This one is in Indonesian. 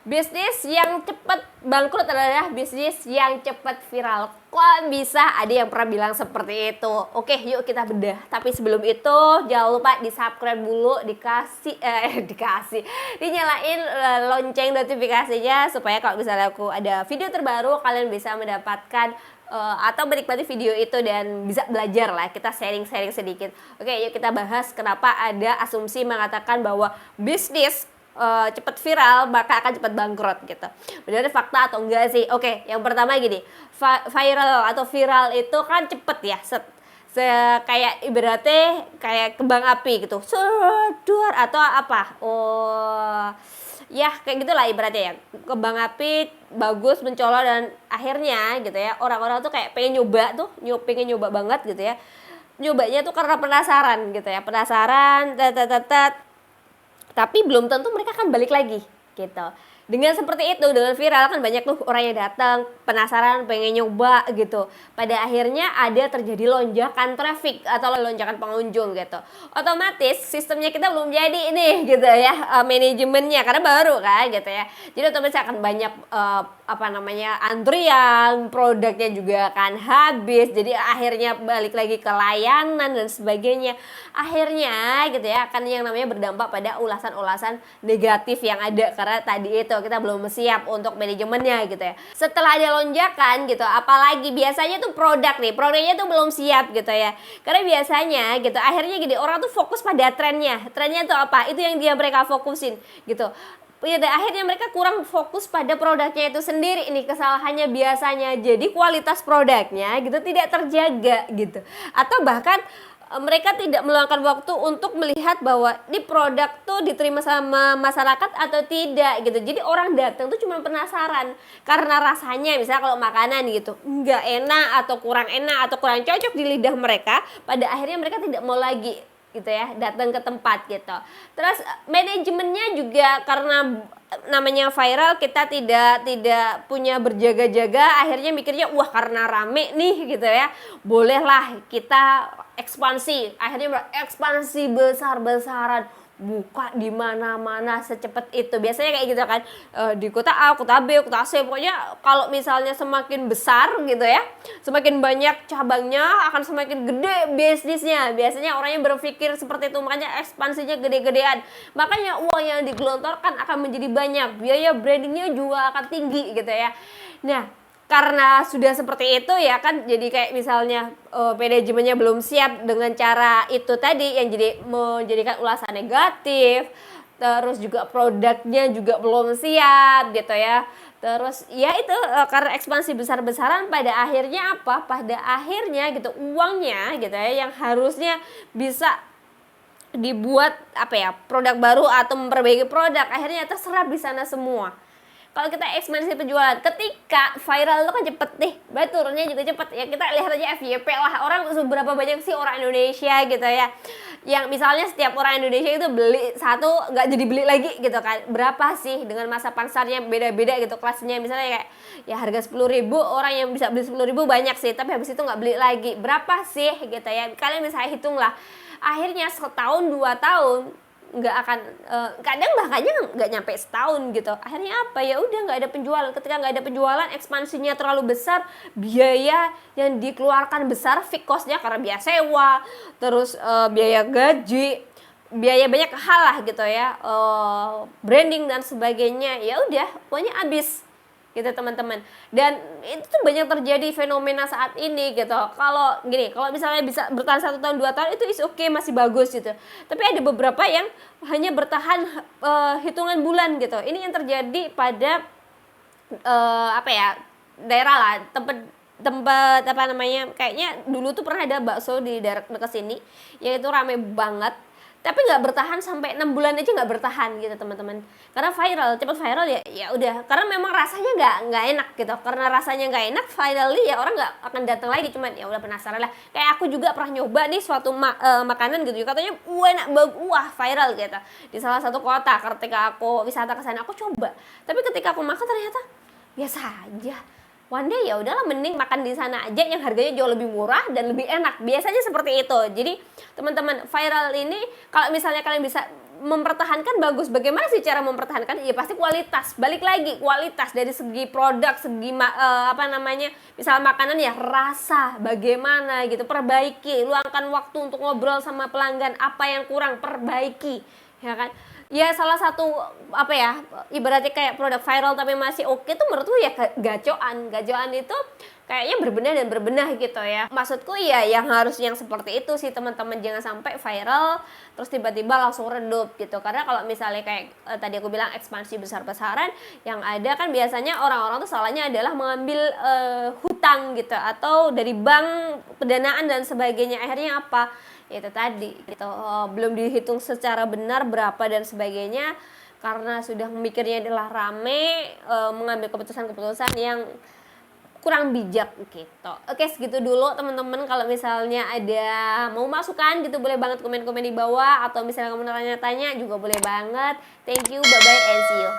Bisnis yang cepat bangkrut adalah bisnis yang cepat viral. Kok bisa ada yang pernah bilang seperti itu? Oke, yuk kita bedah. Tapi sebelum itu jangan lupa di-subscribe dulu, dinyalain lonceng notifikasinya supaya kalau misalnya aku ada video terbaru kalian bisa mendapatkan atau menikmati video itu dan bisa belajar lah, kita sharing-sharing sedikit. Oke, yuk kita bahas kenapa ada asumsi mengatakan bahwa bisnis cepat viral maka akan cepat bangkrut gitu. Benar fakta atau enggak sih? Oke, yang pertama gini, viral atau viral itu kan cepet ya, kayak ibaratnya kayak kembang api gitu, seduar atau apa? Ya kayak gitulah ibaratnya ya, kembang api bagus mencolok dan akhirnya gitu ya orang-orang tuh kayak pengen nyoba tuh, pengen nyoba banget gitu ya. Nyobanya tuh karena penasaran gitu ya, penasaran, tapi belum tentu mereka akan balik lagi gitu. Dengan seperti itu, dengan viral kan banyak tuh orang yang datang penasaran pengen nyoba gitu. Pada akhirnya ada terjadi lonjakan traffic atau lonjakan pengunjung gitu. Otomatis sistemnya kita belum jadi ini gitu ya, manajemennya karena baru kan gitu ya. Jadi otomatis akan banyak antrian, produknya juga akan habis. Jadi akhirnya balik lagi ke layanan dan sebagainya. Akhirnya gitu ya akan yang namanya berdampak pada ulasan-ulasan negatif yang ada karena tadi itu kita belum siap untuk manajemennya gitu ya. Setelah ada lonjakan gitu, apalagi biasanya tuh produknya tuh belum siap gitu ya. Karena biasanya gitu akhirnya gini, orang tuh fokus pada trennya tuh apa, itu yang mereka fokusin gitu. Ya, akhirnya mereka kurang fokus pada produknya itu sendiri. Ini kesalahannya biasanya, jadi kualitas produknya gitu tidak terjaga gitu, atau bahkan mereka tidak meluangkan waktu untuk melihat bahwa ini produk tuh diterima sama masyarakat atau tidak gitu. Jadi orang datang tuh cuma penasaran karena rasanya, misalnya kalau makanan gitu nggak enak atau kurang cocok di lidah mereka, pada akhirnya mereka tidak mau lagi gitu ya datang ke tempat gitu. Terus manajemennya juga karena namanya viral, kita tidak punya berjaga-jaga, akhirnya mikirnya wah karena rame nih gitu ya, bolehlah kita ekspansi, akhirnya berekspansi besar-besaran, buka di mana-mana secepat itu. Biasanya kayak gitu kan, di kota A, kota B, kota C, pokoknya kalau misalnya semakin besar gitu ya, semakin banyak cabangnya akan semakin gede bisnisnya. Biasanya orangnya berpikir seperti itu, makanya ekspansinya gede-gedean, makanya uang yang digelontorkan akan menjadi banyak, biaya brandingnya juga akan tinggi gitu ya. Nah, karena sudah seperti itu ya kan, jadi kayak misalnya manajemennya belum siap dengan cara itu tadi yang jadi menjadikan ulasan negatif, terus juga produknya juga belum siap gitu ya. Terus ya itu karena ekspansi besar-besaran, pada akhirnya apa? Pada akhirnya gitu uangnya gitu ya yang harusnya bisa dibuat produk baru atau memperbaiki produk, akhirnya terserap di sana semua. Kalau kita ekspansi penjualan, ketika viral itu kan cepet nih, berarti turunnya juga cepet ya. Kita lihat aja FYP lah, orang seberapa banyak sih orang Indonesia gitu ya, yang misalnya setiap orang Indonesia itu beli satu nggak jadi beli lagi gitu kan. Berapa sih dengan masa pasarnya beda-beda gitu kelasnya, misalnya kayak ya harga 10.000, orang yang bisa beli 10.000 banyak sih, tapi habis itu nggak beli lagi. Berapa sih gitu ya, kalian bisa hitung lah. Akhirnya setahun 2 tahun nggak akan, kadang bahkannya nggak nyampe setahun gitu. Akhirnya apa ya, udah nggak ada penjualan. Ketika nggak ada penjualan, ekspansinya terlalu besar, biaya yang dikeluarkan besar, fixed cost-nya karena biaya sewa, terus biaya gaji, biaya banyak hal lah gitu ya, branding dan sebagainya, ya udah pokoknya habis gitu teman-teman. Dan itu tuh banyak terjadi fenomena saat ini gitu. Kalau misalnya bisa bertahan 1 tahun 2 tahun itu is oke, masih bagus gitu. Tapi ada beberapa yang hanya bertahan hitungan bulan gitu. Ini yang terjadi pada daerah lah, tempat kayaknya dulu tuh pernah ada bakso di daerah dekat sini yang itu rame banget, tapi nggak bertahan sampai 6 bulan aja, nggak bertahan gitu teman-teman. Karena cepat viral ya udah, karena memang rasanya nggak enak gitu. Karena rasanya nggak enak, virally ya orang nggak akan datang lagi, cuman ya udah penasaran lah. Kayak aku juga pernah nyoba nih suatu makanan gitu, katanya enak banget, viral gitu di salah satu kota. Ketika aku wisata ke sana, aku coba, tapi ketika aku makan ternyata biasa aja. One day ya udahlah, mending makan di sana aja yang harganya jauh lebih murah dan lebih enak. Biasanya seperti itu. Jadi teman-teman, viral ini kalau misalnya kalian bisa mempertahankan bagus. Bagaimana sih cara mempertahankan? Ya pasti kualitas. Balik lagi kualitas dari segi produk, segi apa namanya, misal makanan ya rasa bagaimana gitu, perbaiki. Luangkan waktu untuk ngobrol sama pelanggan, apa yang kurang perbaiki, ya kan? Ya salah satu apa ya, ibaratnya kayak produk viral tapi masih oke tuh menurutku ya gacoan itu kayaknya berbenah dan berbenah gitu ya. Maksudku ya yang harus yang seperti itu sih teman-teman, jangan sampai viral terus tiba-tiba langsung redup gitu. Karena kalau misalnya kayak tadi aku bilang ekspansi besar-besaran, yang ada kan biasanya orang-orang tuh salahnya adalah mengambil hutang gitu atau dari bank pendanaan dan sebagainya. Akhirnya apa? Itu tadi gitu, belum dihitung secara benar berapa dan sebagainya, karena sudah memikirnya adalah rame, mengambil keputusan-keputusan yang kurang bijak gitu. Oke, segitu dulu teman-teman. Kalau misalnya ada mau masukan gitu boleh banget komen-komen di bawah, atau misalnya kamu tanya-tanya juga boleh banget. Thank you, bye bye and see you.